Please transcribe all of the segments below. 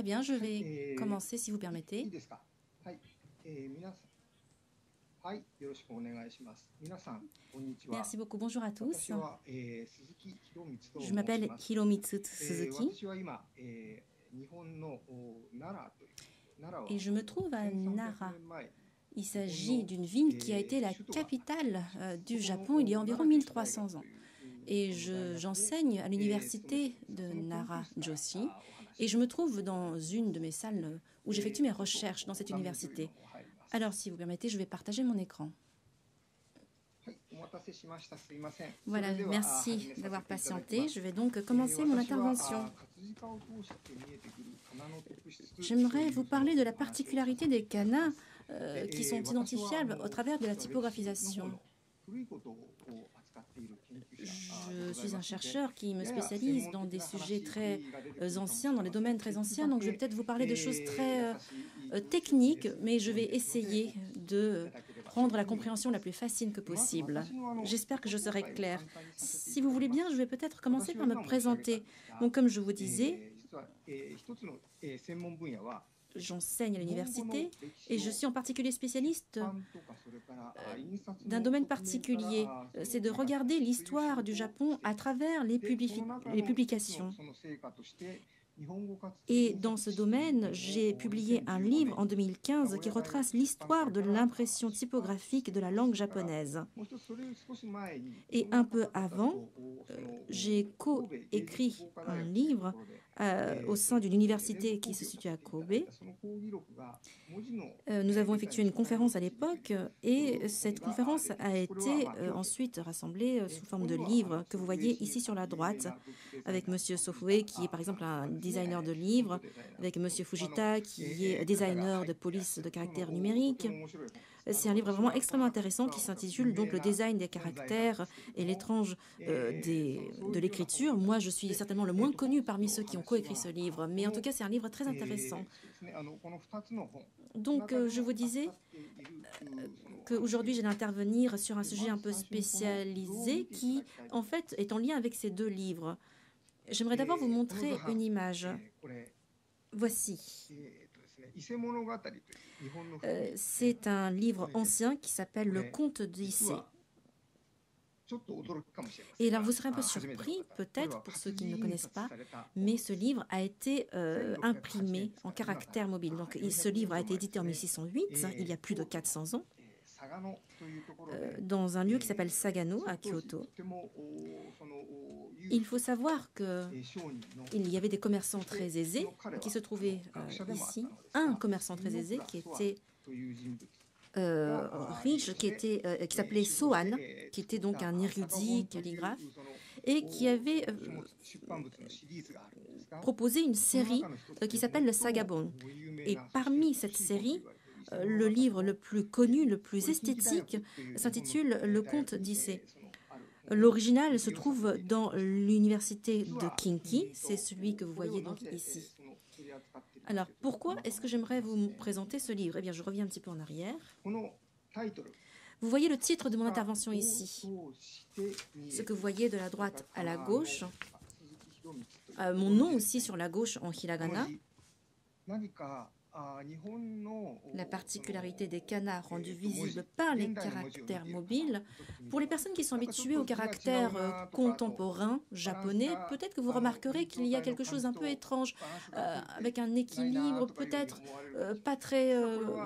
Très bien, je vais commencer si vous permettez. Merci beaucoup. Bonjour à tous. Je m'appelle Hiromitsu Suzuki et je me trouve à Nara. Il s'agit d'une ville qui a été la capitale du Japon il y a environ 1300 ans. Et j'enseigne à l'université de Nara Joshi et je me trouve dans une de mes salles où j'effectue mes recherches dans cette université. Alors, si vous permettez, je vais partager mon écran. Voilà, merci d'avoir patienté. Je vais donc commencer mon intervention. J'aimerais vous parler de la particularité des kanas qui sont identifiables au travers de la typographisation. Je suis un chercheur qui me spécialise dans des sujets très anciens, dans les domaines très anciens, donc je vais peut-être vous parler de choses très techniques, mais je vais essayer de rendre la compréhension la plus facile que possible. J'espère que je serai claire. Si vous voulez bien, je vais peut-être commencer par me présenter. Donc, comme je vous disais, j'enseigne à l'université et je suis en particulier spécialiste d'un domaine particulier. C'est de regarder l'histoire du Japon à travers les publications. Et dans ce domaine, j'ai publié un livre en 2015 qui retrace l'histoire de l'impression typographique de la langue japonaise. Et un peu avant, j'ai co-écrit un livre au sein d'une université qui se situe à Kobe. Nous avons effectué une conférence à l'époque et cette conférence a été ensuite rassemblée sous forme de livre que vous voyez ici sur la droite, avec M. Sofue qui est par exemple un designer de livres, avec M. Fujita qui est designer de police de caractères numériques. C'est un livre vraiment extrêmement intéressant qui s'intitule donc « Le design des caractères et l'étrange de l'écriture ». Moi, je suis certainement le moins connu parmi ceux qui ont coécrit ce livre, mais en tout cas, c'est un livre très intéressant. Donc, je vous disais qu'aujourd'hui, j'allais intervenir sur un sujet un peu spécialisé qui, en fait, est en lien avec ces deux livres. J'aimerais d'abord vous montrer une image. Voici. C'est un livre ancien qui s'appelle Le Conte d'Issé. Et là, vous serez un peu surpris, peut-être, pour ceux qui ne le connaissent pas, mais ce livre a été imprimé en caractère mobile. Donc, ce livre a été édité en 1608, il y a plus de 400 ans, dans un lieu qui s'appelle Sagano, à Kyoto. Il faut savoir qu'il y avait des commerçants très aisés qui se trouvaient ici. Un commerçant très aisé qui était riche, qui s'appelait Sohan, qui était donc un érudit calligraphe, et qui avait proposé une série qui s'appelle le Sagabon. Et parmi cette série, le livre le plus connu, le plus esthétique, s'intitule Le Conte d'Issé. L'original se trouve dans l'université de Kinki, c'est celui que vous voyez donc ici. Alors, pourquoi est-ce que j'aimerais vous présenter ce livre? Eh bien, je reviens un petit peu en arrière. Vous voyez le titre de mon intervention ici. Ce que vous voyez de la droite à la gauche. Mon nom aussi sur la gauche en hiragana. La particularité des kanas rendus visibles par les caractères mobiles. Pour les personnes qui sont habituées aux caractères contemporains japonais, peut-être que vous remarquerez qu'il y a quelque chose d'un peu étrange, avec un équilibre peut-être pas très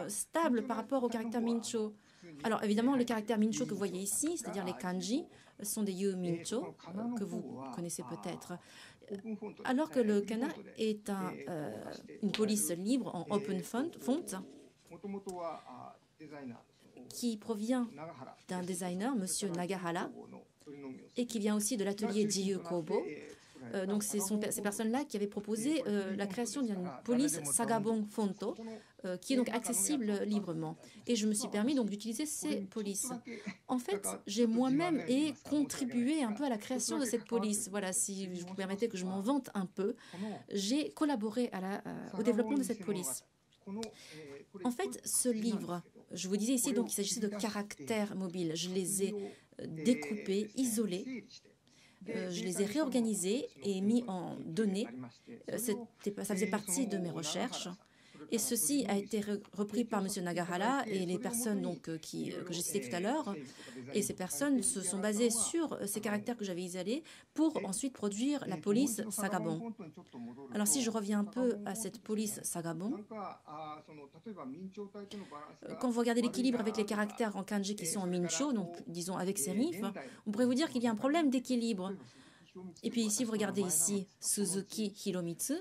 stable par rapport au caractère Mincho. Alors évidemment, les caractères Mincho que vous voyez ici, c'est-à-dire les kanji, sont des Yu Mincho, que vous connaissez peut-être. Alors que le kana est une police libre en open font qui provient d'un designer, M. Nagahara, et qui vient aussi de l'atelier Jiyu Kobo. Donc ce sont ces personnes-là qui avaient proposé la création d'une police Sagabon Fonto, qui est donc accessible librement. Et je me suis permis donc d'utiliser ces polices. En fait, j'ai moi-même contribué un peu à la création de cette police. Voilà, si vous permettez que je m'en vante un peu, j'ai collaboré au développement de cette police. En fait, ce livre, je vous disais ici, donc il s'agissait de caractères mobiles. Je les ai découpés, isolés, je les ai réorganisés et mis en données. Ça faisait partie de mes recherches. Et ceci a été repris par M. Nagahara et les personnes donc, que j'ai citées tout à l'heure. Et ces personnes se sont basées sur ces caractères que j'avais isolés pour ensuite produire la police Sagabon. Alors si je reviens un peu à cette police Sagabon, quand vous regardez l'équilibre avec les caractères en kanji qui sont en mincho, donc disons avec sérif, on pourrait vous dire qu'il y a un problème d'équilibre. Et puis si vous regardez ici Suzuki Hiromitsu,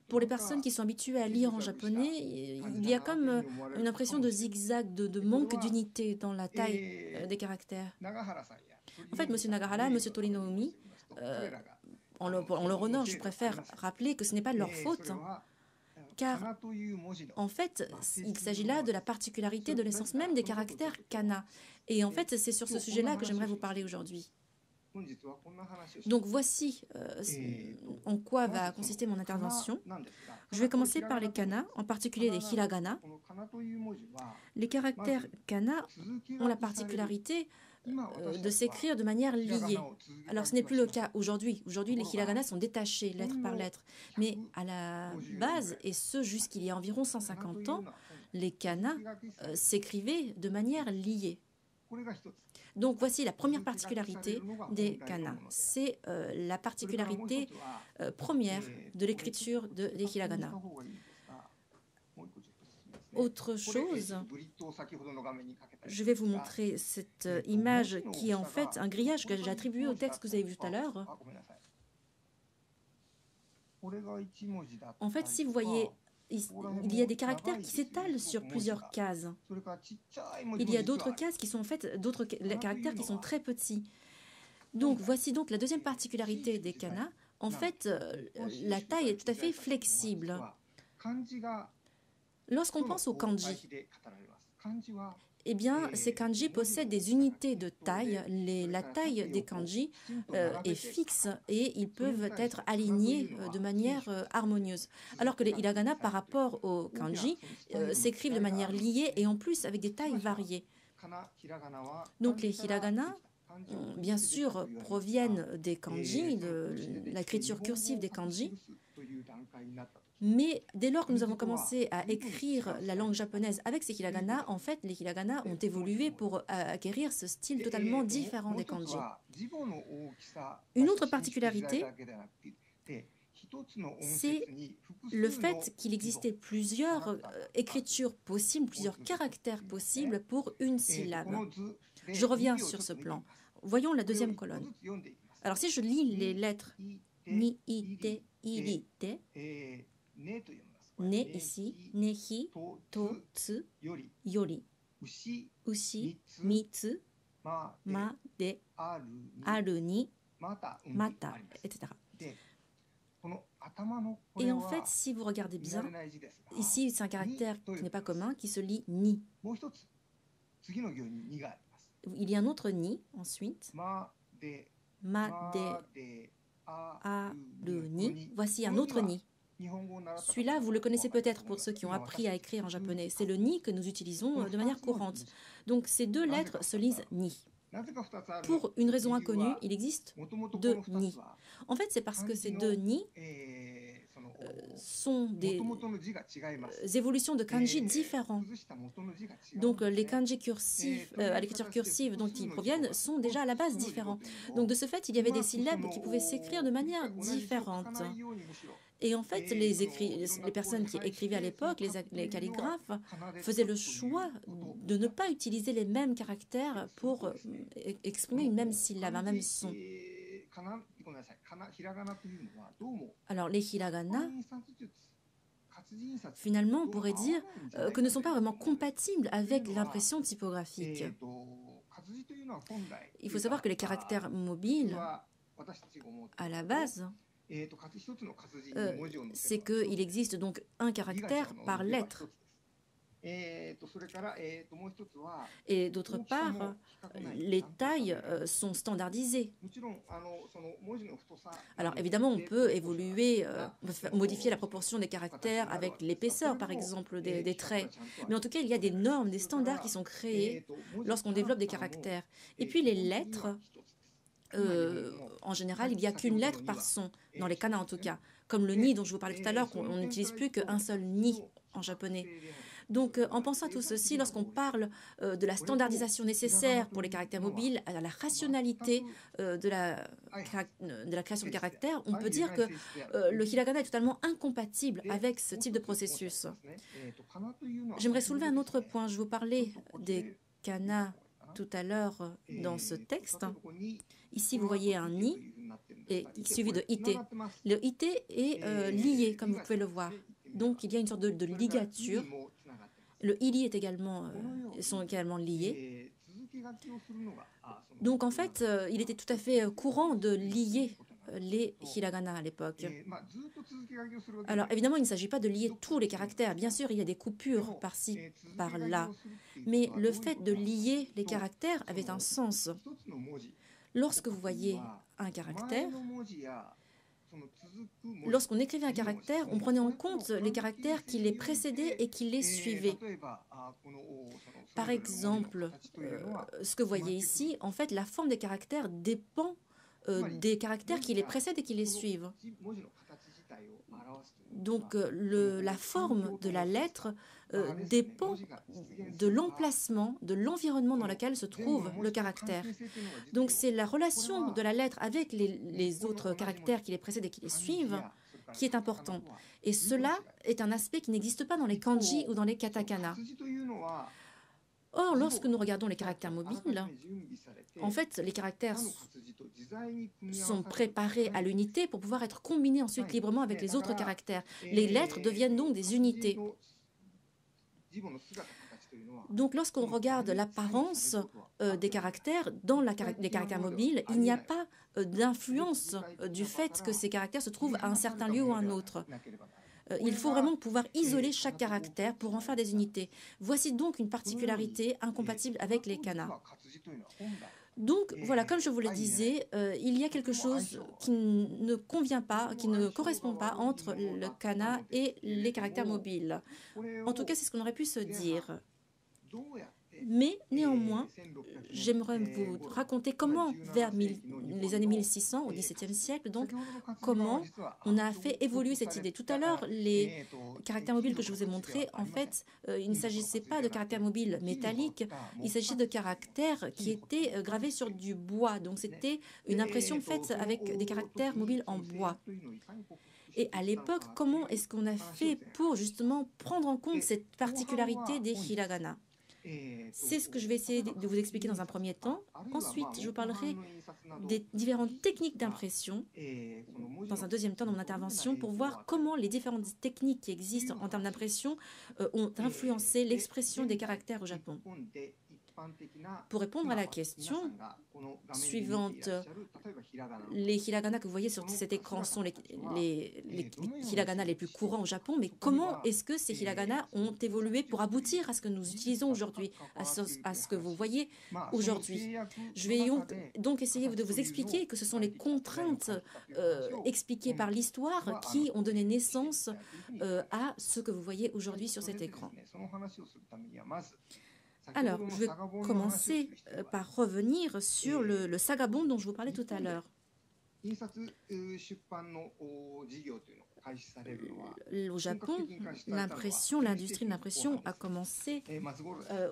pour les personnes qui sont habituées à lire en japonais, il y a comme une impression de zigzag, de manque d'unité dans la taille des caractères. En fait, M. Nagahara, M. Torinoumi, en leur honneur, je préfère rappeler que ce n'est pas de leur faute, car en fait, il s'agit là de la particularité de l'essence même des caractères kana. Et en fait, c'est sur ce sujet-là que j'aimerais vous parler aujourd'hui. Donc voici en quoi va consister mon intervention. Je vais commencer par les kana, en particulier les hiragana. Les caractères kana ont la particularité de s'écrire de manière liée. Alors ce n'est plus le cas aujourd'hui. Aujourd'hui, les hiragana sont détachés lettre par lettre. Mais à la base, et ce jusqu'il y a environ 150 ans, les kana s'écrivaient de manière liée. Donc voici la première particularité des kana. C'est la particularité première de l'écriture des hiragana. Autre chose, je vais vous montrer cette image qui est en fait un grillage que j'ai attribué au texte que vous avez vu tout à l'heure. En fait, si vous voyez, il y a des caractères qui s'étalent sur plusieurs cases. Il y a d'autres cases qui sont en fait d'autres caractères qui sont très petits. Donc voici donc la deuxième particularité des kana. En fait, la taille est tout à fait flexible. Lorsqu'on pense au kanji, eh bien, ces kanji possèdent des unités de taille. La taille des kanji est fixe et ils peuvent être alignés de manière harmonieuse. Alors que les hiragana, par rapport aux kanji, s'écrivent de manière liée et en plus avec des tailles variées. Donc les hiragana, bien sûr, proviennent des kanji, de l'écriture cursive des kanji. Mais dès lors que nous avons commencé à écrire la langue japonaise avec ces hiragana, en fait, les hiragana ont évolué pour acquérir ce style totalement différent des kanji. Une autre particularité, c'est le fait qu'il existait plusieurs écritures possibles, plusieurs caractères possibles pour une syllabe. Je reviens sur ce plan. Voyons la deuxième colonne. Alors si je lis les lettres ni, ite, irite, ne ici, nehi, to, tsu, yori, ushi, mitsu, ma, de, aru ni, mata, etc. Et en fait, si vous regardez bien, ici c'est un caractère qui n'est pas commun, qui se lit ni. Il y a un autre ni ensuite. Ma, de, aru ni. Voici un autre ni. Celui-là, vous le connaissez peut-être pour ceux qui ont appris à écrire en japonais. C'est le ni que nous utilisons de manière courante. Donc ces deux lettres se lisent ni. Pour une raison inconnue, il existe deux ni. En fait, c'est parce que ces deux ni sont des évolutions de kanji différents. Donc les kanji cursifs, à l'écriture cursive dont ils proviennent, sont déjà à la base différents. Donc de ce fait, il y avait des syllabes qui pouvaient s'écrire de manière différente. Et en fait, les personnes qui écrivaient à l'époque, les calligraphes, faisaient le choix de ne pas utiliser les mêmes caractères pour exprimer une même syllabe, un même son. Alors les hiragana, finalement, on pourrait dire que ne sont pas vraiment compatibles avec l'impression typographique. Il faut savoir que les caractères mobiles, à la base, c'est qu'il existe donc un caractère par lettre. Et d'autre part, les tailles sont standardisées. Alors évidemment, on peut évoluer, modifier la proportion des caractères avec l'épaisseur, par exemple, des traits. Mais en tout cas, il y a des normes, des standards qui sont créés lorsqu'on développe des caractères. Et puis les lettres, en général, il n'y a qu'une lettre par son, dans les kanas en tout cas. Comme le ni dont je vous parlais tout à l'heure, on n'utilise plus qu'un seul ni en japonais. Donc, en pensant à tout ceci, lorsqu'on parle de la standardisation nécessaire pour les caractères mobiles, à la rationalité de la création de caractères, on peut dire que le hiragana est totalement incompatible avec ce type de processus. J'aimerais soulever un autre point. Je vous parlais des kanas tout à l'heure dans ce texte. Ici, vous voyez un ni et suivi de ite. Le ite est lié, comme vous pouvez le voir. Donc, il y a une sorte de ligature. Le ili est également, sont également liés. Donc, en fait, il était tout à fait courant de lier les hiragana à l'époque. Alors, évidemment, il ne s'agit pas de lier tous les caractères. Bien sûr, il y a des coupures par-ci, par-là. Mais le fait de lier les caractères avait un sens. Lorsque vous voyez un caractère, lorsqu'on écrivait un caractère, on prenait en compte les caractères qui les précédaient et qui les suivaient. Par exemple, ce que vous voyez ici, en fait, la forme des caractères dépend des caractères qui les précèdent et qui les suivent. Donc, la forme de la lettre dépend de l'emplacement, de l'environnement dans lequel se trouve le caractère. Donc, c'est la relation de la lettre avec les autres caractères qui les précèdent et qui les suivent qui est important. Et cela est un aspect qui n'existe pas dans les kanji ou dans les katakana. Or, lorsque nous regardons les caractères mobiles, en fait, les caractères sont préparés à l'unité pour pouvoir être combinés ensuite librement avec les autres caractères. Les lettres deviennent donc des unités. Donc, lorsqu'on regarde l'apparence des caractères dans les caractères mobiles, il n'y a pas d'influence du fait que ces caractères se trouvent à un certain lieu ou à un autre. Il faut vraiment pouvoir isoler chaque caractère pour en faire des unités. Voici donc une particularité incompatible avec les kanas. Donc, voilà, comme je vous le disais, il y a quelque chose qui ne convient pas, qui ne correspond pas entre le kana et les caractères mobiles. En tout cas, c'est ce qu'on aurait pu se dire. Mais néanmoins, j'aimerais vous raconter comment, vers les années 1600, au XVIIe siècle, donc, comment on a fait évoluer cette idée. Tout à l'heure, les caractères mobiles que je vous ai montrés, en fait, il ne s'agissait pas de caractères mobiles métalliques, il s'agissait de caractères qui étaient gravés sur du bois. Donc, c'était une impression faite avec des caractères mobiles en bois. Et à l'époque, comment est-ce qu'on a fait pour justement prendre en compte cette particularité des hiragana? C'est ce que je vais essayer de vous expliquer dans un premier temps. Ensuite, je vous parlerai des différentes techniques d'impression dans un deuxième temps dans mon intervention pour voir comment les différentes techniques qui existent en termes d'impression ont influencé l'expression des caractères au Japon. Pour répondre à la question suivante, les hiragana que vous voyez sur cet écran sont les hiragana les plus courants au Japon, mais comment est-ce que ces hiragana ont évolué pour aboutir à ce que nous utilisons aujourd'hui, à ce que vous voyez aujourd'hui? Je vais donc essayer de vous expliquer que ce sont les contraintes expliquées par l'histoire qui ont donné naissance à ce que vous voyez aujourd'hui sur cet écran. Alors, je vais commencer par revenir sur le sagabon dont je vous parlais tout à l'heure. Au Japon, l'industrie de l'impression a commencé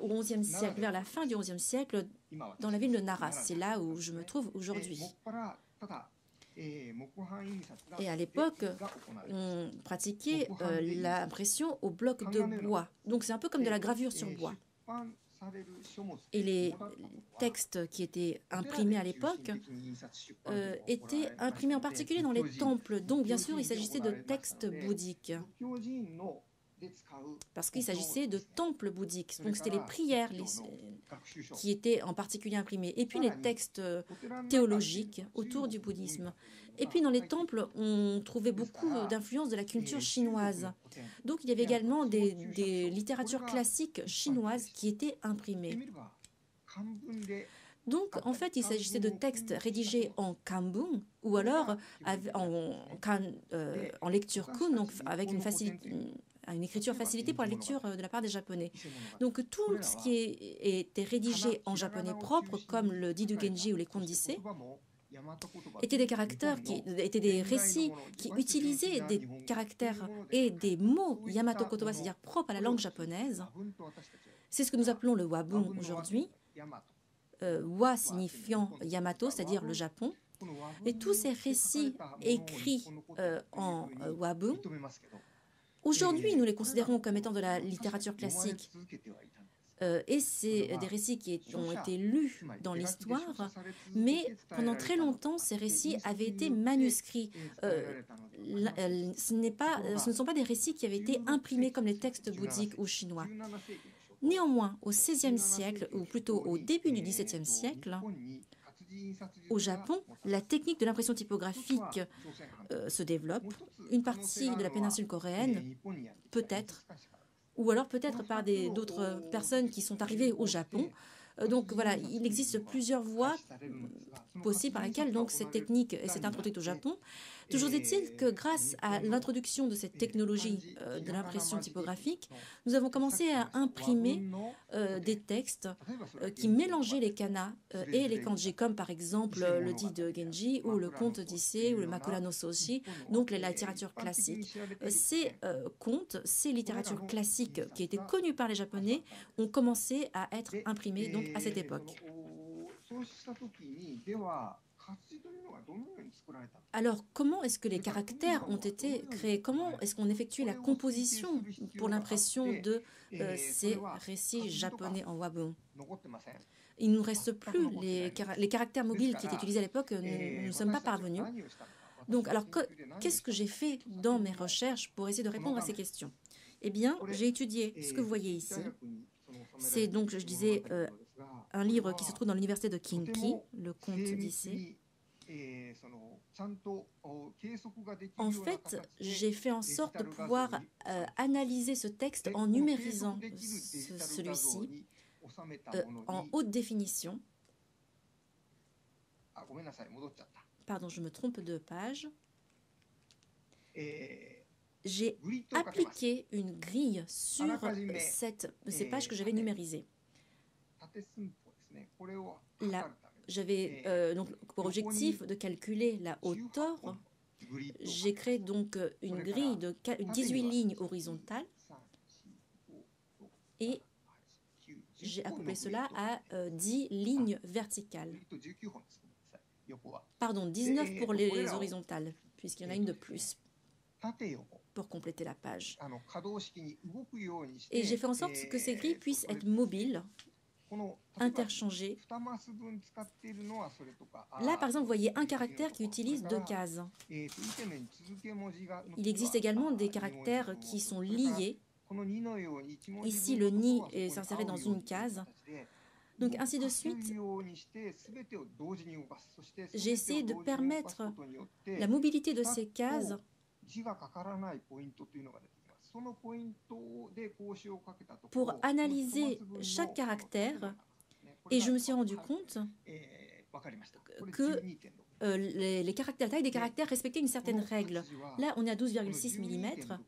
au XIe siècle, vers la fin du XIe siècle, dans la ville de Nara. C'est là où je me trouve aujourd'hui. Et à l'époque, on pratiquait l'impression au bloc de bois. Donc c'est un peu comme de la gravure sur bois. Et les textes qui étaient imprimés à l'époque étaient imprimés en particulier dans les temples. Donc, bien sûr, il s'agissait de textes bouddhiques. Parce qu'il s'agissait de temples bouddhiques. Donc, c'était les prières, qui étaient en particulier imprimés, et puis les textes théologiques autour du bouddhisme. Et puis dans les temples, on trouvait beaucoup d'influence de la culture chinoise. Donc il y avait également des littératures classiques chinoises qui étaient imprimées. Donc, en fait, il s'agissait de textes rédigés en kanbun ou alors en lecture kun, donc avec une écriture facilitée pour la lecture de la part des Japonais. Donc, tout ce qui était rédigé en japonais propre, comme le Didu Genji ou les Kondisei, étaient des récits qui utilisaient des caractères et des mots Yamato Kotoba, c'est-à-dire propres à la langue japonaise. C'est ce que nous appelons le wabun aujourd'hui. Wa signifiant Yamato, c'est-à-dire le Japon, et tous ces récits écrits en wabun, aujourd'hui nous les considérons comme étant de la littérature classique, et c'est des récits qui ont été lus dans l'histoire, mais pendant très longtemps ces récits avaient été manuscrits. Ce ne sont pas des récits qui avaient été imprimés comme les textes bouddhiques ou chinois. Néanmoins, au XVIe siècle, ou plutôt au début du XVIIe siècle, au Japon, la technique de l'impression typographique se développe. Une partie de la péninsule coréenne, peut-être, ou alors peut-être par d'autres personnes qui sont arrivées au Japon. Donc voilà, il existe plusieurs voies possibles par lesquelles donc, cette technique s'est introduite au Japon. Toujours est-il que grâce à l'introduction de cette technologie de l'impression typographique, nous avons commencé à imprimer des textes qui mélangeaient les kanas et les kanji, comme par exemple le Didu Genji ou le conte d'Issei ou le Makura no Soshi, donc la littérature classique. Ces contes, ces littératures classiques qui étaient connues par les Japonais ont commencé à être imprimées donc, à cette époque. Alors, comment est-ce que les caractères ont été créés? Comment est-ce qu'on effectue la composition pour l'impression de ces récits japonais en wabun? Il ne nous reste plus les caractères mobiles qui étaient utilisés à l'époque, nous ne sommes pas parvenus. Donc, alors, qu'est-ce que j'ai fait dans mes recherches pour essayer de répondre à ces questions? Eh bien, j'ai étudié ce que vous voyez ici. C'est donc, je disais, un livre qui se trouve dans l'université de Kinki, le conte d'Issei. En fait, j'ai fait en sorte de pouvoir analyser ce texte en numérisant celui-ci en haute définition. Pardon, je me trompe de page. J'ai appliqué une grille sur ces pages que j'avais numérisées. Là, j'avais donc pour objectif de calculer la hauteur. J'ai créé donc une grille de 18 lignes horizontales et j'ai accouplé cela à 10 lignes verticales. Pardon, 19 pour les horizontales, puisqu'il y en a une de plus pour compléter la page. Et j'ai fait en sorte que ces grilles puissent être mobiles, interchangées. Là, par exemple, vous voyez un caractère qui utilise 2 cases. Il existe également des caractères qui sont liés. Ici, le ni est inséré dans une case. Donc, ainsi de suite, j'ai essayé de permettre la mobilité de ces cases pour analyser chaque caractère, et je me suis rendu compte que la taille des caractères respectait une certaine règle. Là, on est à 12,6 mm.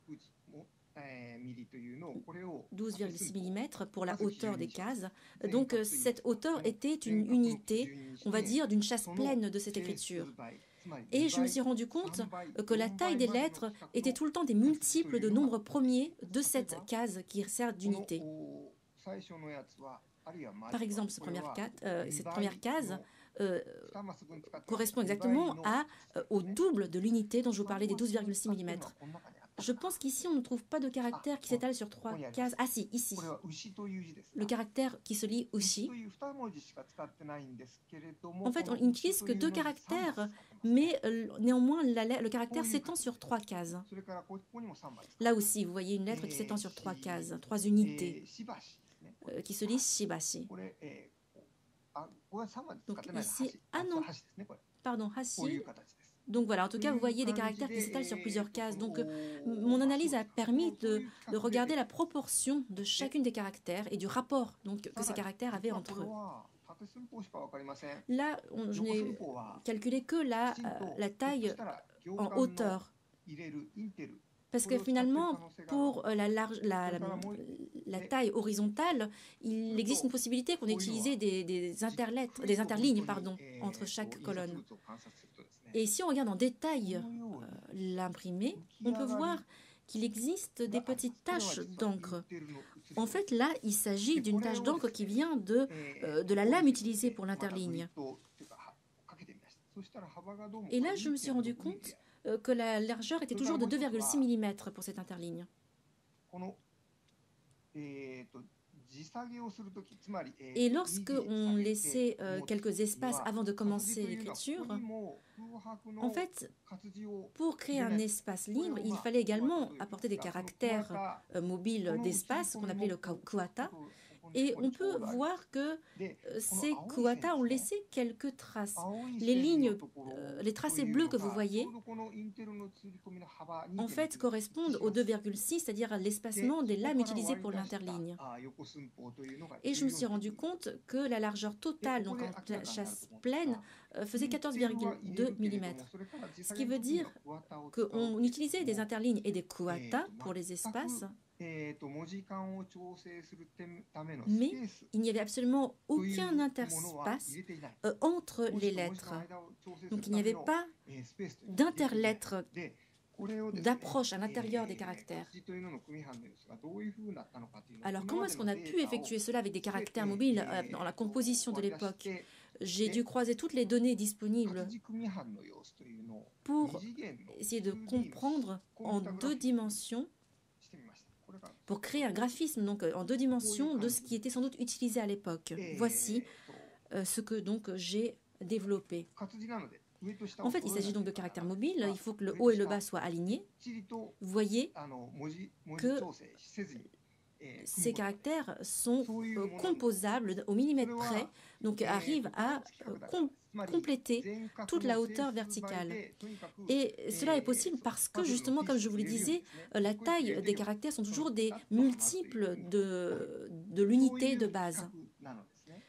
12,6 mm pour la hauteur des cases. Donc cette hauteur était une unité, on va dire, d'une chasse pleine de cette écriture. Et je me suis rendu compte que la taille des lettres était tout le temps des multiples de nombres premiers de cette case qui sert d'unité. Par exemple, cette première case correspond exactement au double de l'unité dont je vous parlais des 12,6 mm. Je pense qu'ici, on ne trouve pas de caractère qui s'étale sur 3 cases. Ah si, ici. Le caractère qui se lit ushi. En fait, on n'utilise que 2 caractères, mais néanmoins, le caractère s'étend sur 3 cases. Là aussi, vous voyez une lettre qui s'étend sur 3 cases, 3 unités, qui se lit shibashi. Donc ici, ah non, pardon, hashi. Donc voilà, en tout cas, vous voyez des caractères qui s'étalent sur plusieurs cases. Donc mon analyse a permis de regarder la proportion de chacune des caractères et du rapport donc, que ces caractères avaient entre eux. Là, je n'ai calculé que la taille en hauteur. Parce que finalement, pour la taille horizontale, il existe une possibilité qu'on ait utilisé des interlignes entre chaque colonne. Et si on regarde en détail l'imprimé, on peut voir qu'il existe des petites taches d'encre. En fait, là, il s'agit d'une tache d'encre qui vient de la lame utilisée pour l'interligne. Et là, je me suis rendu compte que la largeur était toujours de 2,6 mm pour cette interligne. Et lorsque on laissait quelques espaces avant de commencer l'écriture, en fait, pour créer un espace libre, il fallait également apporter des caractères mobiles d'espace, qu'on appelait le kuata. Et on peut voir que ces kuata ont laissé quelques traces. Les lignes, les tracés bleus que vous voyez, en fait, correspondent au 2,6, c'est-à-dire à l'espacement des lames utilisées pour l'interligne. Et je me suis rendu compte que la largeur totale, donc en chasse pleine, faisait 14,2 mm. Ce qui veut dire qu'on utilisait des interlignes et des kuata pour les espaces, mais il n'y avait absolument aucun interspace entre les lettres. Donc il n'y avait pas d'interlettres, d'approche à l'intérieur des caractères. Alors comment est-ce qu'on a pu effectuer cela avec des caractères mobiles dans la composition de l'époque? J'ai dû croiser toutes les données disponibles pour essayer de comprendre en 2 dimensions, pour créer un graphisme donc, en 2 dimensions de ce qui était sans doute utilisé à l'époque. Voici ce que donc j'ai développé. En fait, il s'agit donc de caractères mobiles. Il faut que le haut et le bas soient alignés. Vous voyez que ces caractères sont composables au millimètre près, donc arrivent à compléter toute la hauteur verticale. Et cela est possible parce que, justement, comme je vous le disais, la taille des caractères sont toujours des multiples de l'unité de base.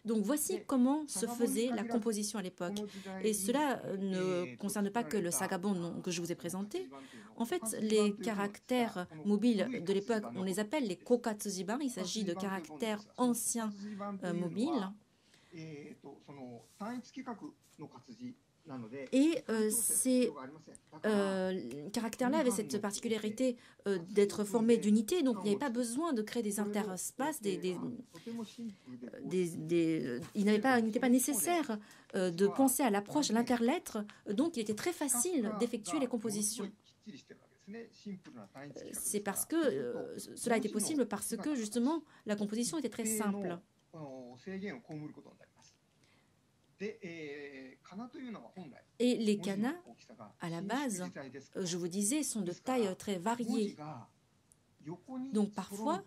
Donc voici comment se faisait la composition à l'époque. Et cela ne concerne pas que le sagabon que je vous ai présenté. En fait, les caractères mobiles de l'époque, on les appelle les kokatsujiban. Il s'agit de caractères anciens mobiles. Et ces caractères-là avaient cette particularité d'être formés d'unités, donc il n'y avait pas besoin de créer des interspaces, il n'était pas nécessaire de penser à l'approche, à l'interlettre, donc il était très facile d'effectuer les compositions. C'est parce que cela a été possible parce que justement la composition était très simple. Et les kanas, à la base, je vous disais, sont de taille très variée. Donc parfois,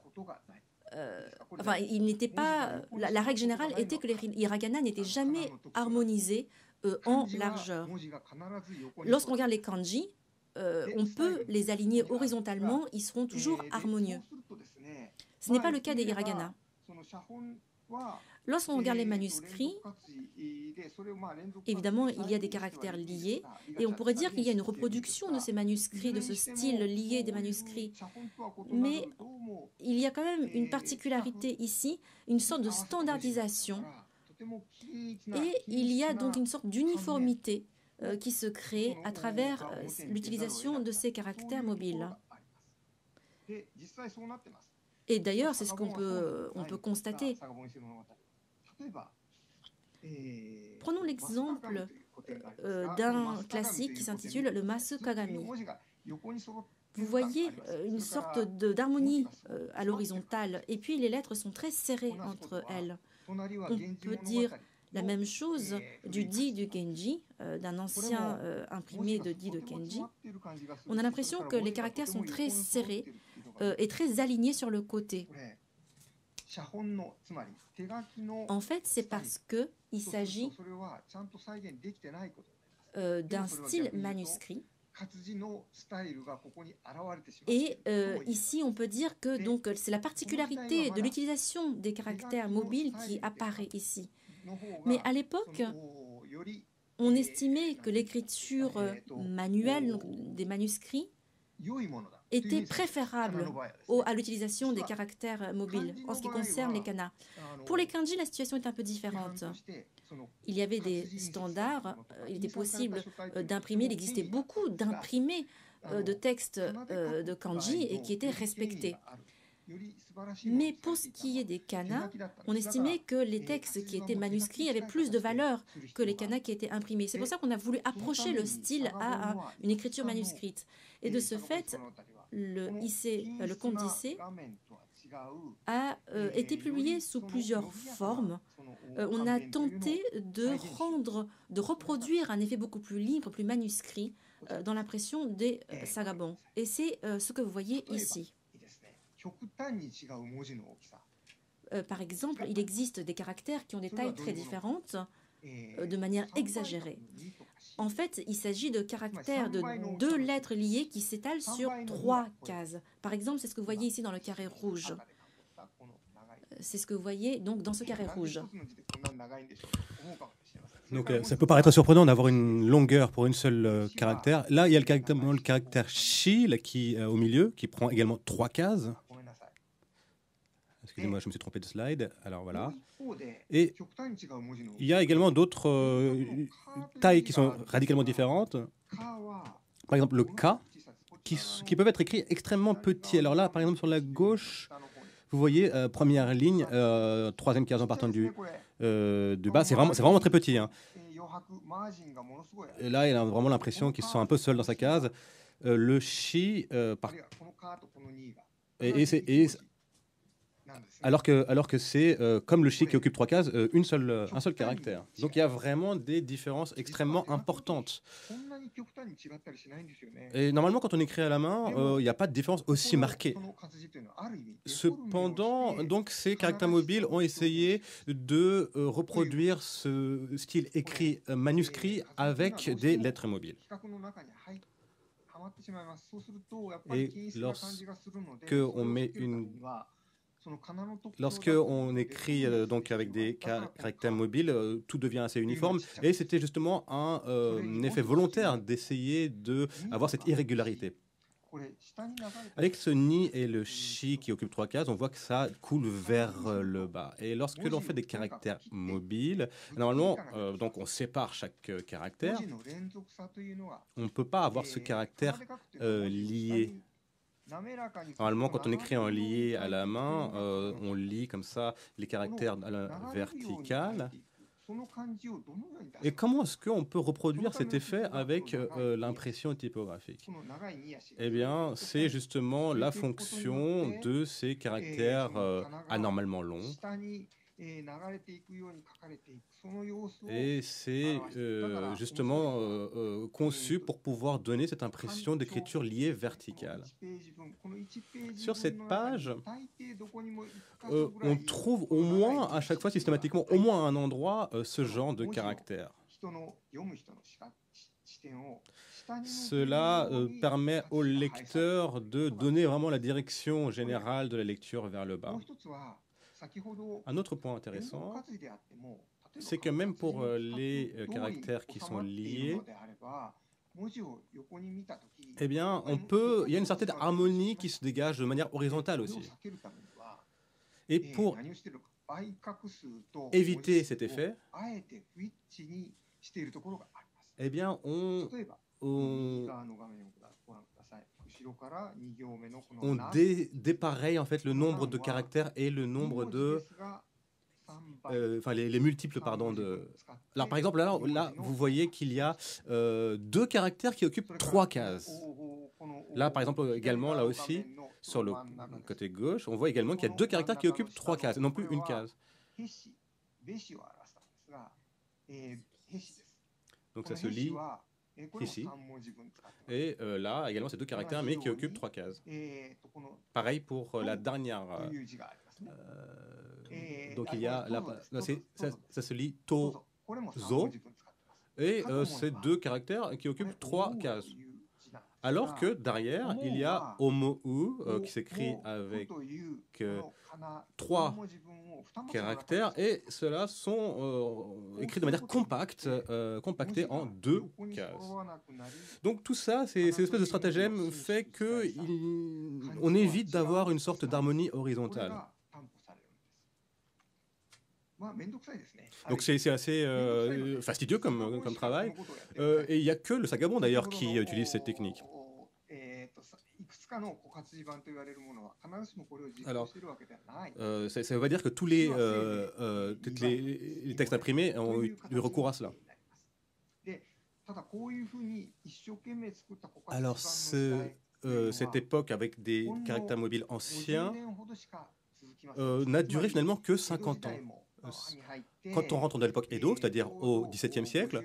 il n'était pas. La règle générale était que les hiragana n'étaient jamais harmonisés en largeur. Lorsqu'on regarde les kanji, on peut les aligner horizontalement, ils seront toujours harmonieux. Ce n'est pas le cas des hiragana. Lorsqu'on regarde les manuscrits, évidemment, il y a des caractères liés, et on pourrait dire qu'il y a une reproduction de ces manuscrits, de ce style lié des manuscrits. Mais il y a quand même une particularité ici, une sorte de standardisation, et il y a donc une sorte d'uniformité qui se crée à travers l'utilisation de ces caractères mobiles. Et d'ailleurs, c'est ce qu'on peut constater. Prenons l'exemple d'un classique qui s'intitule le Masu Kagami. Vous voyez une sorte d'harmonie à l'horizontale, et puis les lettres sont très serrées entre elles. On peut dire la même chose du Di du Genji, d'un ancien imprimé de Di de Genji. On a l'impression que les caractères sont très serrés et très alignés sur le côté. En fait, c'est parce qu'il s'agit d'un style manuscrit. Et ici, on peut dire que c'est la particularité de l'utilisation des caractères mobiles qui apparaît ici. Mais à l'époque, on estimait que l'écriture manuelle des manuscrits était préférable à l'utilisation des caractères mobiles en ce qui concerne les kanas. Pour les kanji, la situation est un peu différente. Il y avait des standards, il était possible d'imprimer, il existait beaucoup d'imprimés de textes de kanji et qui étaient respectés. Mais pour ce qui est des kanas, on estimait que les textes qui étaient manuscrits avaient plus de valeur que les kanas qui étaient imprimés. C'est pour ça qu'on a voulu approcher le style à une écriture manuscrite. Et de ce fait, le conte d'Issé a été publié sous plusieurs formes. On a tenté de reproduire un effet beaucoup plus libre, plus manuscrit dans l'impression des sagabons. Et c'est ce que vous voyez ici. Par exemple, il existe des caractères qui ont des tailles très différentes, de manière exagérée. En fait, il s'agit de caractères de 2 lettres liées qui s'étalent sur 3 cases. Par exemple, c'est ce que vous voyez ici dans le carré rouge. C'est ce que vous voyez donc dans ce carré rouge. Donc ça peut paraître surprenant d'avoir une longueur pour une seule caractère. Là, il y a le caractère shi qui au milieu, qui prend également 3 cases. Excusez-moi, je me suis trompé de slide. Alors voilà. Et il y a également d'autres tailles qui sont radicalement différentes. Par exemple, le K, qui peuvent être écrits extrêmement petits. Alors là, par exemple, sur la gauche, vous voyez, première ligne, 3e case en partant du bas. C'est vraiment très petit. Hein. Et là, il a vraiment l'impression qu'il se sent un peu seul dans sa case. Le shi, alors que c'est, comme le shi qui occupe 3 cases, un seul caractère. Donc il y a vraiment des différences extrêmement importantes. Et normalement, quand on écrit à la main, il n'y a pas de différence aussi marquée. Cependant, donc, ces caractères mobiles ont essayé de reproduire ce style écrit manuscrit avec des lettres mobiles. Et lorsqu'on écrit donc avec des caractères mobiles, tout devient assez uniforme. Et c'était justement un effet volontaire d'essayer d'avoir cette irrégularité. Avec ce ni et le shi qui occupent 3 cases, on voit que ça coule vers le bas. Et lorsque l'on fait des caractères mobiles, normalement, donc on sépare chaque caractère. On ne peut pas avoir ce caractère lié. Normalement, quand on écrit en lié à la main, on lit comme ça les caractères à la verticale. Et comment est-ce qu'on peut reproduire cet effet avec l'impression typographique? Eh bien, c'est justement la fonction de ces caractères anormalement longs. Et c'est justement conçu pour pouvoir donner cette impression d'écriture liée verticale. Sur cette page, on trouve au moins, à chaque fois systématiquement, au moins à un endroit, ce genre de caractère. Cela permet au lecteur de donner vraiment la direction générale de la lecture vers le bas. Un autre point intéressant, c'est que même pour les caractères qui sont liés, eh bien, il y a une certaine harmonie qui se dégage de manière horizontale aussi. Et pour éviter cet effet, eh bien, on dépareille en fait le nombre de caractères et le nombre de les multiples pardon de. Alors par exemple là vous voyez qu'il y a 2 caractères qui occupent 3 cases. Là par exemple également là aussi sur le côté gauche on voit également qu'il y a 2 caractères qui occupent 3 cases et non plus une case. Donc ça se lit ici. Et là, également, ces 2 caractères, mais qui occupent 3 cases. Pareil pour la dernière Donc il y a ça se lit to-zo, et c'est deux caractères qui occupent 3 cases. Alors que derrière, il y a omou, qui s'écrit avec 3 caractères, et ceux-là sont écrits de manière compacte, compactés en 2 cases. Donc tout ça, cette espèce de stratagème fait qu'on évite d'avoir une sorte d'harmonie horizontale. Donc c'est assez fastidieux comme travail, et il n'y a que le Sagabon d'ailleurs qui utilise cette technique. Alors, ça ne veut pas dire que tous les textes imprimés ont eu recours à cela. Alors, cette époque avec des caractères mobiles anciens n'a duré finalement que 50 ans. Quand on rentre dans l'époque Edo, c'est-à-dire au XVIIe siècle,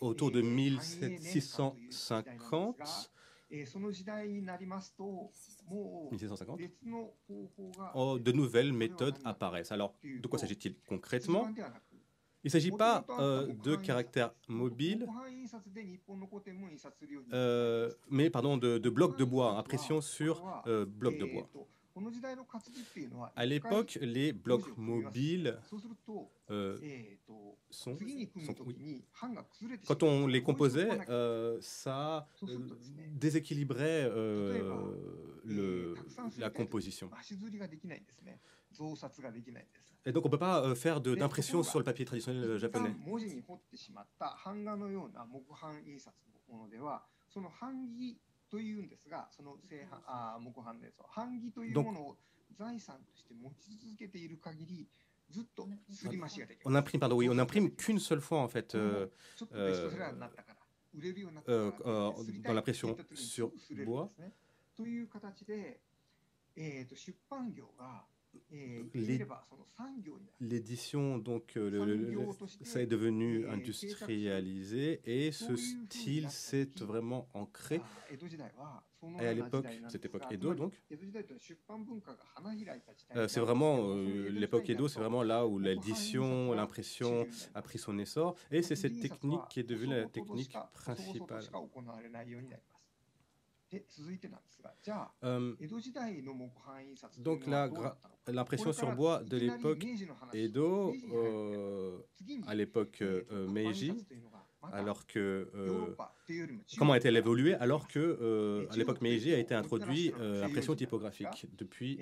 autour de 1650, 1650, de nouvelles méthodes apparaissent. Alors, de quoi s'agit-il concrètement? Il ne s'agit pas de caractères mobiles, mais pardon, de blocs de bois, impression sur blocs de bois. À l'époque, les blocs mobiles quand on les composait, ça déséquilibrait la composition. Et donc on ne peut pas faire d'impression sur le papier traditionnel japonais. Donc, on n'imprime qu'une seule fois en fait dans l'impression sur bois. L'édition, donc, ça est devenu industrialisé, et ce style s'est vraiment ancré. Et à l'époque, cette époque Edo, donc, c'est vraiment l'époque Edo, c'est vraiment là où l'édition, l'impression a pris son essor, et c'est cette technique qui est devenue la technique principale. Donc l'impression sur bois de l'époque Edo, à l'époque Meiji, alors que comment a-t-elle évolué alors que à l'époque Meiji a été introduit l'impression typographique depuis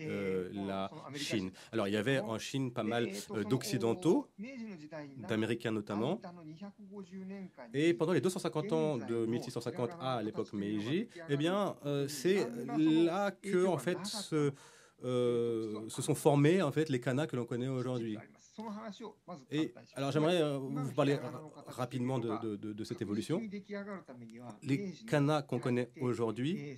la Chine. Alors il y avait en Chine pas mal d'occidentaux, d'Américains notamment, et pendant les 250 ans de 1650 à l'époque Meiji, eh bien c'est là que en fait se sont formés en fait les kanas que l'on connaît aujourd'hui. Et alors j'aimerais vous parler rapidement de cette évolution. Les kanas qu'on connaît aujourd'hui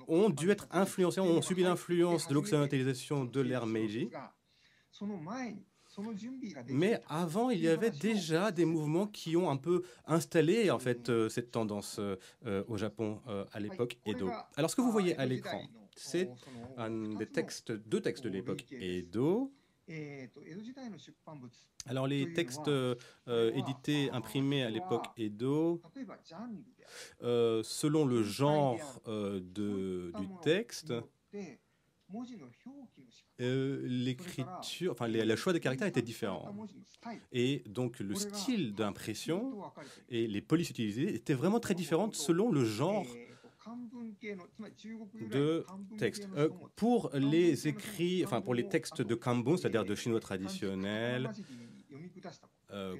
ont dû être influencés, ont subi l'influence de l'occidentalisation de l'ère Meiji. Mais avant, il y avait déjà des mouvements qui ont un peu installé en fait cette tendance au Japon à l'époque Edo. Alors ce que vous voyez à l'écran, c'est deux textes de l'époque Edo. Alors les textes édités, imprimés à l'époque Edo, selon le genre du texte, l'écriture, enfin le choix des caractères était différent. Et donc le style d'impression et les polices utilisées étaient vraiment très différentes selon le genre de texte. Pour les écrits, enfin pour les textes de Kanbun, c'est-à-dire de chinois traditionnel,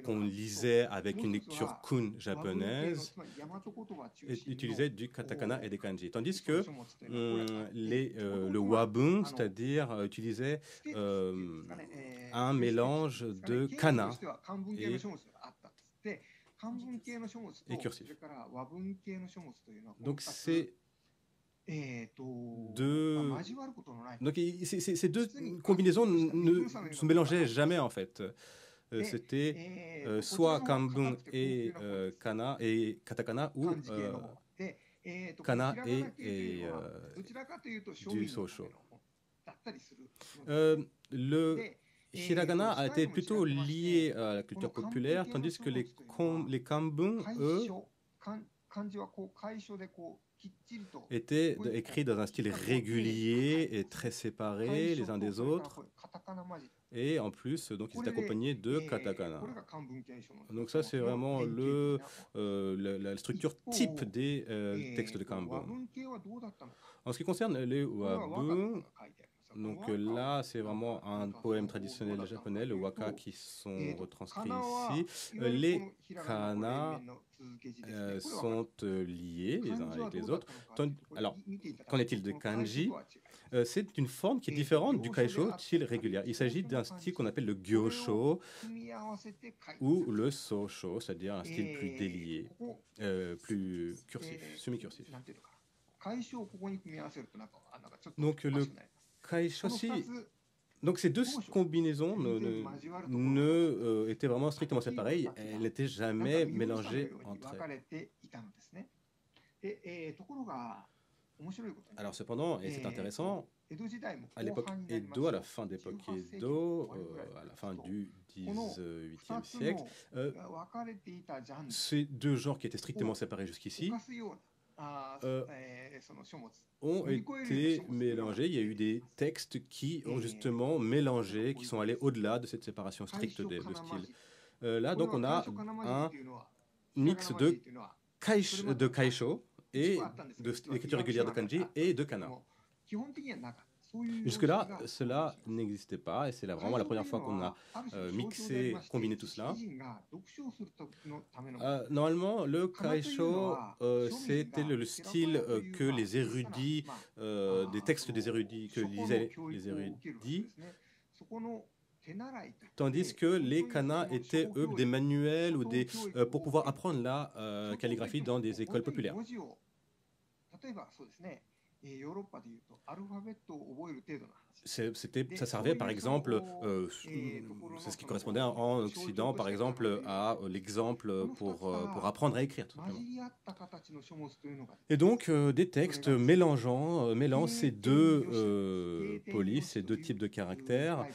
qu'on lisait avec une lecture kun japonaise, utilisait du katakana et des kanji. Tandis que le wabun, c'est-à-dire utilisait un mélange de kana et cursif. Donc c'est ces deux combinaisons ne se mélangeaient jamais en fait. C'était soit kanbun et kana et katakana, ou kana et du sosho. Le hiragana a été plutôt lié à la culture populaire, tandis que les kanbun, eux, étaient écrits dans un style régulier et très séparé les uns des autres. Et en plus, donc, ils étaient accompagnés de katakana. Donc ça, c'est vraiment la structure type des textes de kanbun. En ce qui concerne les wabun, donc là, c'est vraiment un poème traditionnel japonais, le waka, qui sont retranscrits ici. Les kana sont liés les uns avec les autres. Alors, qu'en est-il de kanji? C'est une forme qui est différente du kaisho, style régulier. Il s'agit d'un style qu'on appelle le gyosho ou le sosho, c'est-à-dire un style plus délié, plus cursif, semi-cursif. Donc le kaisho-shi, donc ces deux combinaisons étaient vraiment strictement séparées. Elles n'étaient jamais mélangées entre elles. Alors cependant, et c'est intéressant, à l'époque Edo, à la fin d'époque Edo, à la fin du XVIIIe siècle, ces deux genres qui étaient strictement séparés jusqu'ici ont été mélangés. Il y a eu des textes qui ont justement mélangé, qui sont allés au-delà de cette séparation stricte de style. Là, donc, on a un mix de kaisho et d'écriture régulière de kanji et de kana. Jusque-là, cela n'existait pas et c'est vraiment la première fois qu'on a combiné tout cela. Normalement, le kaisho, c'était le style que les érudits, des textes des érudits, que lisaient les érudits, tandis que les kana étaient, eux, des manuels ou pour pouvoir apprendre la calligraphie dans des écoles populaires. Ça servait par exemple, c'est ce qui correspondait en Occident par exemple à l'exemple pour apprendre à écrire tout simplement. Et donc des textes mêlant ces deux polices, ces deux types de caractères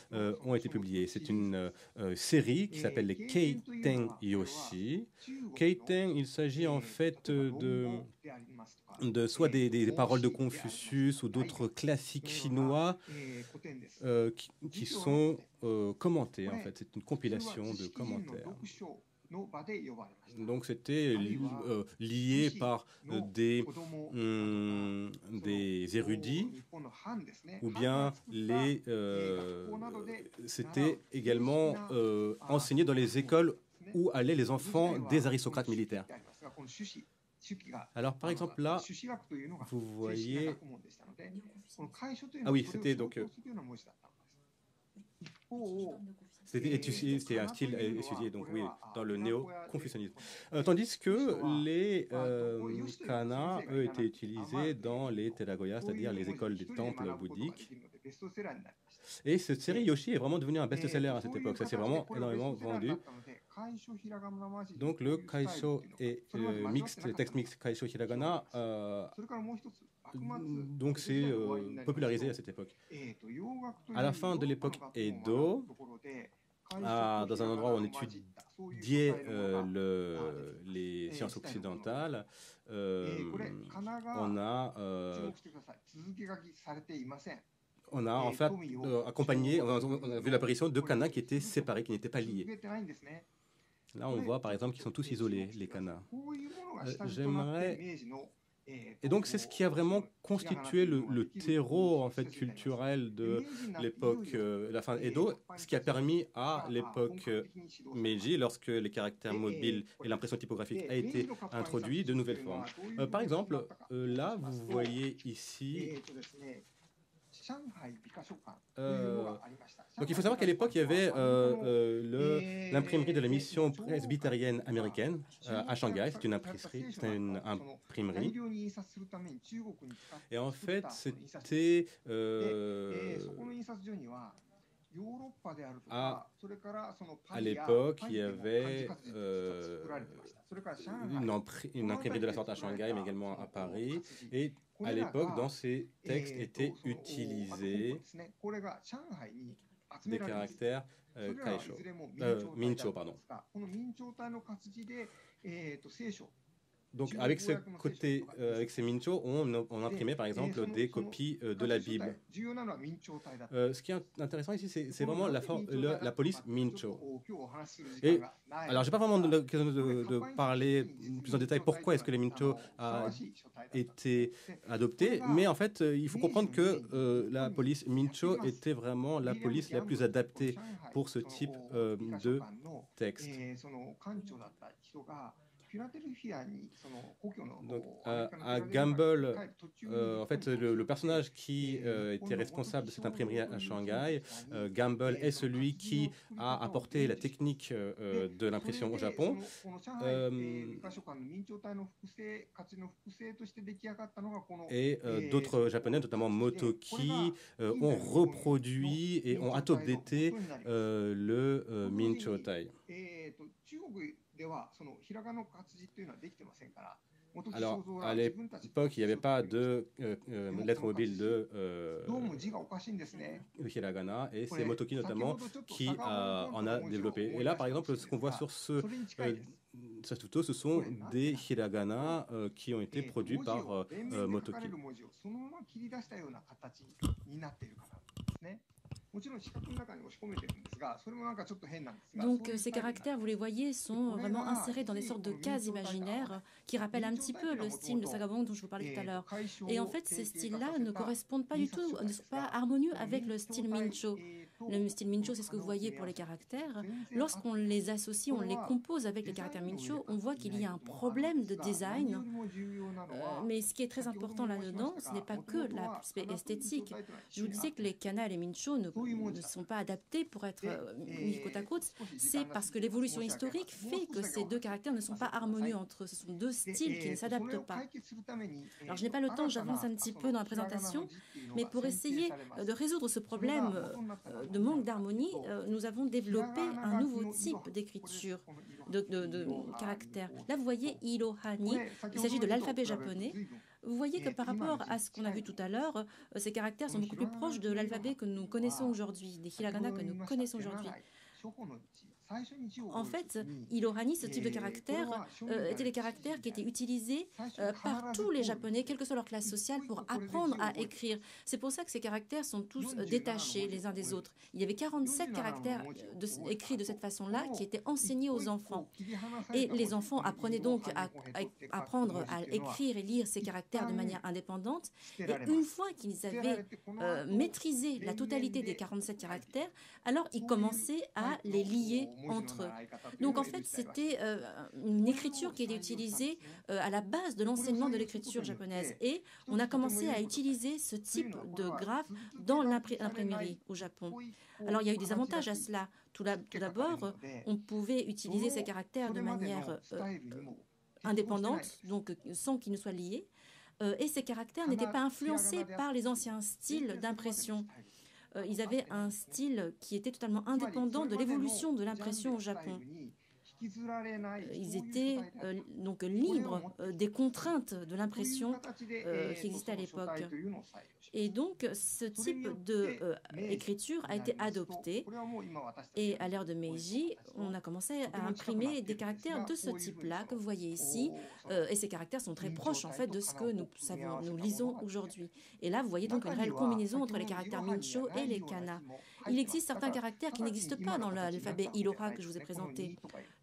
ont été publiés. C'est une série qui s'appelle les Keiten Yoshi. Keiten, il s'agit en fait soit des paroles de Confucius ou d'autres classiques chinois qui sont commentés, en fait. C'est une compilation de commentaires. Donc c'était lié par des érudits, ou bien c'était également enseigné dans les écoles où allaient les enfants des aristocrates militaires. Alors par exemple là, vous voyez... Ah oui, c'était donc... C'était un style étudié, donc oui, dans le néo-confucianisme. Tandis que les kana, eux, étaient utilisés dans les Teragoya, c'est-à-dire les écoles des temples bouddhiques. Et cette série Yoshi est vraiment devenue un best-seller à cette époque. Ça s'est vraiment énormément vendu. Donc le kaisho et le texte mixte kaisho hiragana, donc c'est popularisé à cette époque. À la fin de l'époque Edo, dans un endroit où on étudiait les sciences occidentales, on a en fait accompagné, on a vu l'apparition de kana qui étaient séparés, qui n'étaient pas liés. Là, on voit par exemple qu'ils sont tous isolés, les kana. Et donc, c'est ce qui a vraiment constitué le terreau en fait, culturel de l'époque, la fin Edo, ce qui a permis à l'époque Meiji, lorsque les caractères mobiles et l'impression typographique a été introduit, de nouvelles formes. Par exemple, là, vous voyez ici... donc il faut savoir qu'à l'époque, il y avait l'imprimerie de la mission presbytérienne américaine à Shanghai. C'est une imprimerie. Et en fait, c'était À l'époque, il y avait une imprimerie de la sorte à Shanghai, mais également à Paris. Et à l'époque, dans ces textes étaient utilisés des caractères Mincho, pardon. Donc, avec ce côté, avec ces Mincho, on imprimait par exemple des copies de la Bible. Ce qui est intéressant ici, c'est vraiment la police Mincho. Et alors, j'ai pas vraiment l'occasion de parler plus en détail pourquoi est-ce que les Mincho a été adopté, mais en fait, il faut comprendre que la police Mincho était vraiment la police la plus adaptée pour ce type de texte. Donc, à Gamble, en fait, le personnage qui était responsable de cette imprimerie à Shanghai, Gamble est celui qui a apporté la technique de l'impression au Japon. Et d'autres Japonais, notamment Motoki, ont reproduit et ont updaté le Minchotai. Alors, à l'époque, il n'y avait pas de lettres mobiles de hiragana, et c'est Motoki notamment qui en a développé. Et là, par exemple, ce qu'on voit sur ce photo, ce sont des hiragana qui ont été produits par Motoki. Donc ces caractères, vous les voyez, sont vraiment insérés dans des sortes de cases imaginaires qui rappellent un petit peu le style de Sagabong dont je vous parlais tout à l'heure. Et en fait, ces styles-là ne correspondent pas du tout, ne sont pas harmonieux avec le style Mincho. Le style Mincho, c'est ce que vous voyez pour les caractères. Lorsqu'on les associe, on les compose avec les caractères Mincho, on voit qu'il y a un problème de design. Mais ce qui est très important là-dedans, ce n'est pas que l'aspect esthétique. Je vous disais que les kana et les Mincho ne sont pas adaptés pour être mis côte à côte. C'est parce que l'évolution historique fait que ces deux caractères ne sont pas harmonieux entre eux. Ce sont deux styles qui ne s'adaptent pas. Alors je n'ai pas le temps, j'avance un petit peu dans la présentation, mais pour essayer de résoudre ce problème de manque d'harmonie, nous avons développé un nouveau type d'écriture, de caractères. Là, vous voyez Irohani, il s'agit de l'alphabet japonais. Vous voyez que par rapport à ce qu'on a vu tout à l'heure, ces caractères sont beaucoup plus proches de l'alphabet que nous connaissons aujourd'hui, des hiragana que nous connaissons aujourd'hui. En fait, Irohani, ce type de caractères, étaient les caractères qui étaient utilisés par tous les Japonais, quelle que soit leur classe sociale, pour apprendre à écrire. C'est pour ça que ces caractères sont tous détachés les uns des autres. Il y avait 47 caractères écrits de cette façon-là qui étaient enseignés aux enfants. Et les enfants apprenaient donc à apprendre à écrire et lire ces caractères de manière indépendante. Et une fois qu'ils avaient maîtrisé la totalité des 47 caractères, alors ils commençaient à les lier entre eux. Donc en fait, c'était une écriture qui était utilisée à la base de l'enseignement de l'écriture japonaise. Et on a commencé à utiliser ce type de graphe dans l'imprimerie au Japon. Alors il y a eu des avantages à cela. Tout d'abord, on pouvait utiliser ces caractères de manière indépendante, donc sans qu'ils ne soient liés. Et ces caractères n'étaient pas influencés par les anciens styles d'impression. Ils avaient un style qui était totalement indépendant de l'évolution de l'impression au Japon. Ils étaient donc libres des contraintes de l'impression qui existait à l'époque. Et donc, ce type d'écriture a été adopté. Et à l'ère de Meiji, on a commencé à imprimer des caractères de ce type-là, que vous voyez ici. Et ces caractères sont très proches, en fait, de ce que nous lisons aujourd'hui. Et là, vous voyez donc une réelle combinaison entre les caractères Mincho et les kana. Il existe certains caractères qui n'existent pas dans l'alphabet Iroha que je vous ai présenté.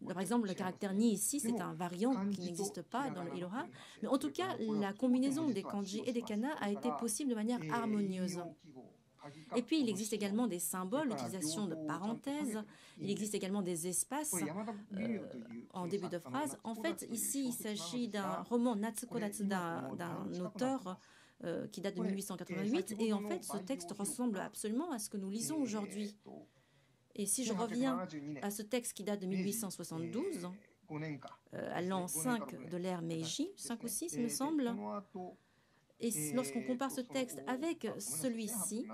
Par exemple, le caractère Ni ici, c'est un variant qui n'existe pas dans le Iroha. Mais en tout cas, la combinaison des kanji et des kana a été possible de manière harmonieuse. Et puis, il existe également des symboles, l'utilisation de parenthèses. Il existe également des espaces en début de phrase. En fait, ici, il s'agit d'un roman Natsuko Natsu d'un auteur qui date de 1888. Et en fait, ce texte ressemble absolument à ce que nous lisons aujourd'hui. Et si je reviens à ce texte qui date de 1872, à l'an 5 de l'ère Meiji, 5 ou 6, il me semble, et lorsqu'on compare ce texte avec celui-ci,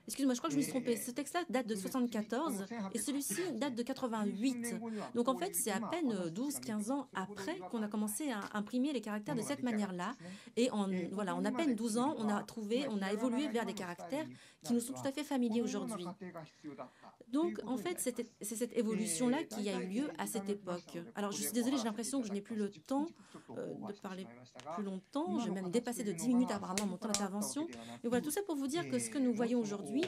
Excuse-moi, je crois que je me suis trompée. Ce texte-là date de 74 et celui-ci date de 88. Donc en fait, c'est à peine 12-15 ans après qu'on a commencé à imprimer les caractères de cette manière-là. Et voilà, en à peine 12 ans, on a évolué vers des caractères qui nous sont tout à fait familiers aujourd'hui. Donc, en fait, c'est cette évolution-là qui a eu lieu à cette époque. Alors, je suis désolée, j'ai l'impression que je n'ai plus le temps de parler plus longtemps. J'ai même dépassé de 10 minutes apparemment mon temps d'intervention. Mais voilà, tout ça pour vous dire que ce que nous voyons aujourd'hui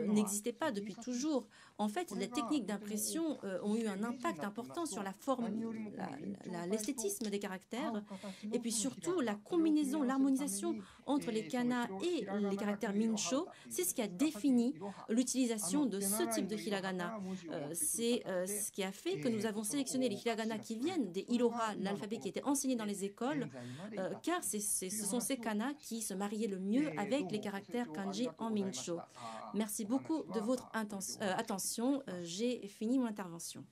n'existait pas depuis toujours. En fait, les techniques d'impression ont eu un impact important sur la forme, l'esthétisme des caractères, et puis surtout la combinaison, l'harmonisation entre les kana et les caractères Mincho. C'est ce qui a défini l'utilisation de ce type de hiragana. C'est ce qui a fait que nous avons sélectionné les hiragana qui viennent des iroha, l'alphabet qui était enseigné dans les écoles, car ce sont ces kana qui se mariaient le mieux avec les caractères kanji en Mincho. Merci beaucoup de votre attention. J'ai fini mon intervention.